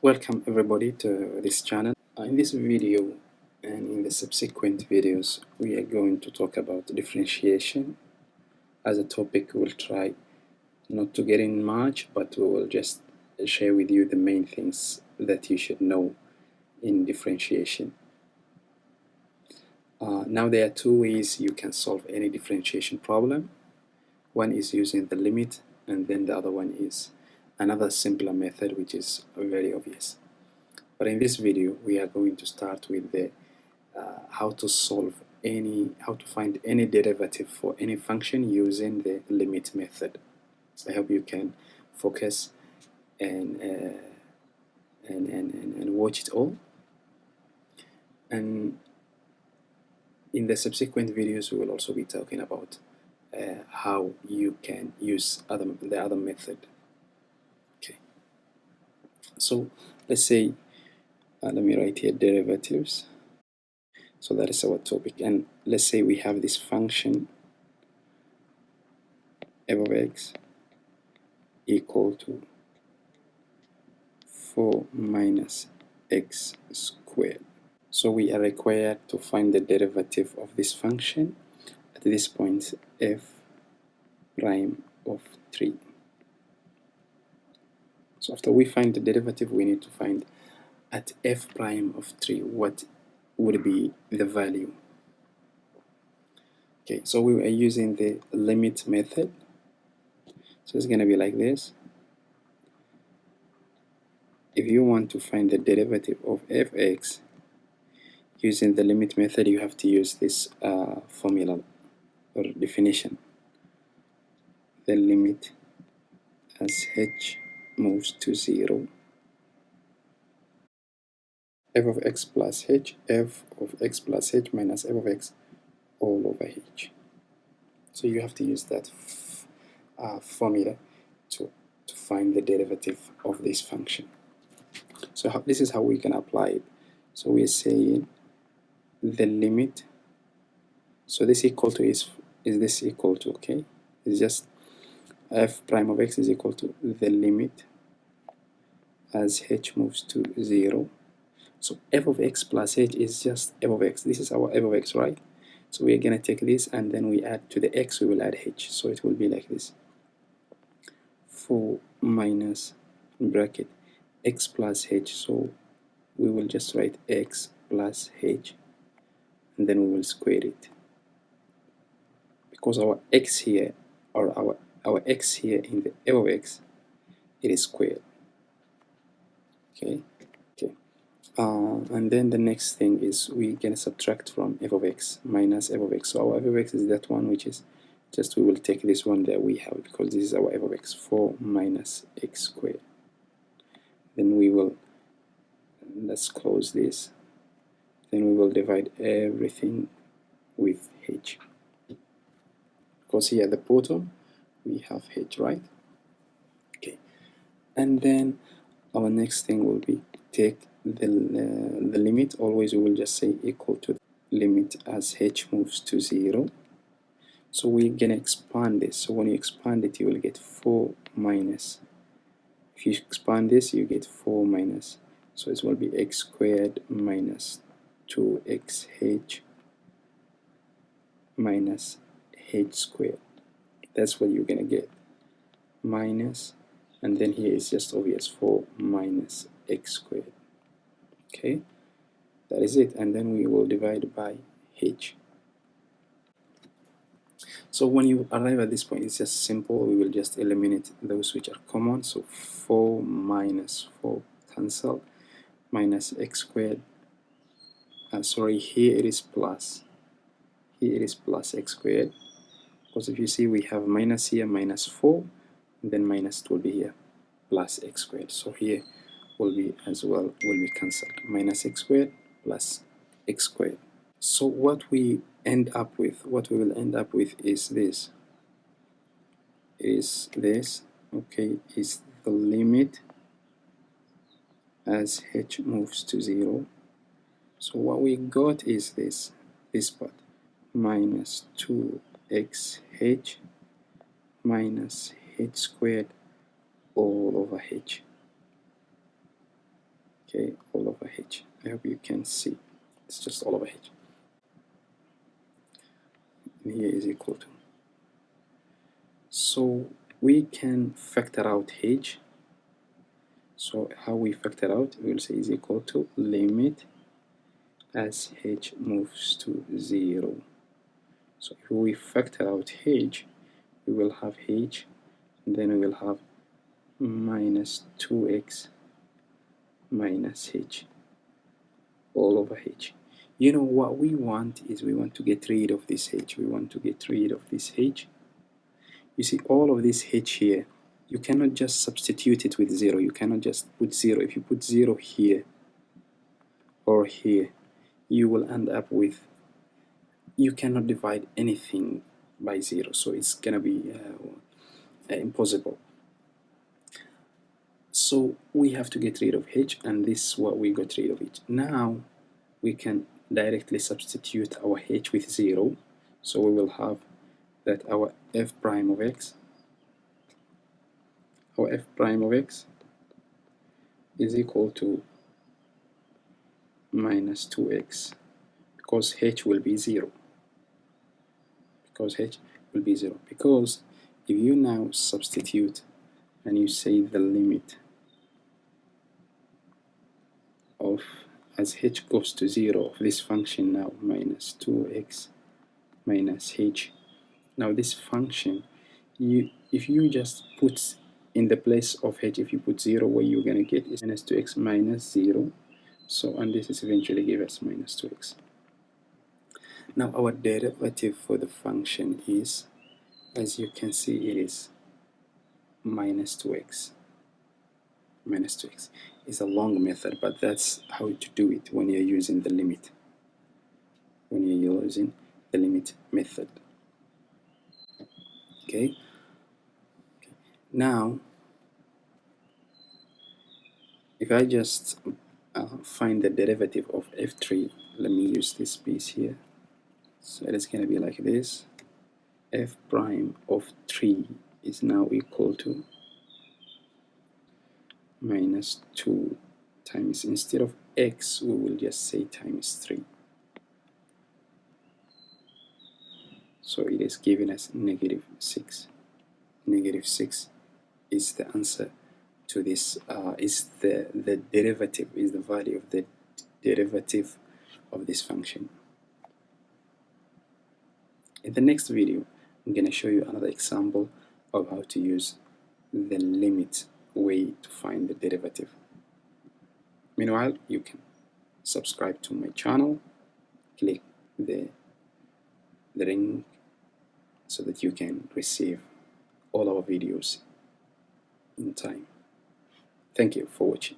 Welcome everybody to this channel. In this video and in the subsequent videos we are going to talk about differentiation. As a topic we'll try not to get in much, but we will just share with you the main things that you should know in differentiation. Now there are two ways you can solve any differentiation problem. One is using the limit, and then the other one is another simpler method which is very obvious. But in this video we are going to start with the how to find any derivative for any function using the limit method. I hope you can focus and watch it all. And in the subsequent videos we will also be talking about how you can use the other method. Okay, so let's say let me write here derivatives. So that is our topic, and let's say we have this function f of x equal to 4 minus x squared. So we are required to find the derivative of this function at this point f prime of 3. So after we find the derivative, we need to find at f prime of 3 what would be the value. Okay, so we are using the limit method. So it's going to be like this. If you want to find the derivative of fx using the limit method, you have to use this formula or definition. The limit as h moves to 0, f of x plus h, f of x plus h minus f of x all over h. So you have to use that formula to find the derivative of this function. So this is how we can apply it. So we are saying the limit, so this equal to is this equal to, okay, it's just f prime of x is equal to the limit as h moves to 0. So f of x plus h is just f of x. This is our f of x, right? So we are going to take this and then we add to the x, we will add h. So it will be like this. 4 minus bracket x plus h. So we will just write x plus h and then we will square it. Because our x here, or our x here in the f of x, it is squared. Okay. And then the next thing is we can subtract from f of x minus f of x. So our f of x is that one, which is just, we will take this one that we have because this is our f of x, 4 minus x squared. Then we will, let's close this, then we will divide everything with h, because here at the bottom we have h, right? Okay, and then our next thing will be take the limit. Always we will just say equal to limit as h moves to 0. So we're gonna expand this. So when you expand it, you will get 4 minus, if you expand this you get 4 minus, so it will be x squared minus 2xh minus h squared. That's what you're gonna get, minus, and then here is just obvious, 4 minus x squared. Okay, that is it, and then we will divide by h. So when you arrive at this point, it's just simple. We will just eliminate those which are common. So 4 minus 4 cancel, minus x squared. Sorry, here it is plus. Here it is plus x squared. Because if you see, we have minus here, minus 4, and then minus 2 will be here, plus x squared. So here will be as well, will be cancelled. Minus x squared plus x squared. So what we will end up with is this. Okay, is the limit as h moves to 0. So what we got is this part, minus 2xh minus h squared all over h. Okay, all over h. I hope you can see. It's just all over h. And here is equal to. So we can factor out h. So how we factor out, we will say is equal to limit as h moves to 0. So if we factor out h, we will have h, and then we will have minus 2x minus h all over h. You know what we want is we want to get rid of this h. We want to get rid of this h. You see all of this h here, you cannot just substitute it with 0. You cannot just put 0. If you put 0 here or here, you will end up with, you cannot divide anything by 0. So it's going to be impossible. So we have to get rid of h, and this is what we got rid of it. Now we can directly substitute our h with 0. So we will have that our f prime of x, is equal to minus 2x, because h will be 0. Because if you now substitute and you say the limit of, as h goes to 0, of this function now, minus 2x minus h. Now this function, if you just put in the place of h, if you put 0, what you're going to get is minus 2x minus 0. So, and this is eventually give us minus 2x. Now our derivative for the function is, as you can see, it is minus 2x. Minus 2x is a long method, but that's how to do it when you're using the limit. When you're using the limit method. Okay. Now, if I just find the derivative of f3, let me use this piece here. So it is going to be like this. F prime of 3 is now equal to minus 2 times, instead of x, we will just say times 3. So it is giving us negative 6. Negative 6 is the answer to this, is the derivative, is the value of the derivative of this function. In the next video, I'm going to show you another example of how to use the limit way to find the derivative. Meanwhile, you can subscribe to my channel, click the ring so that you can receive all our videos in time. Thank you for watching.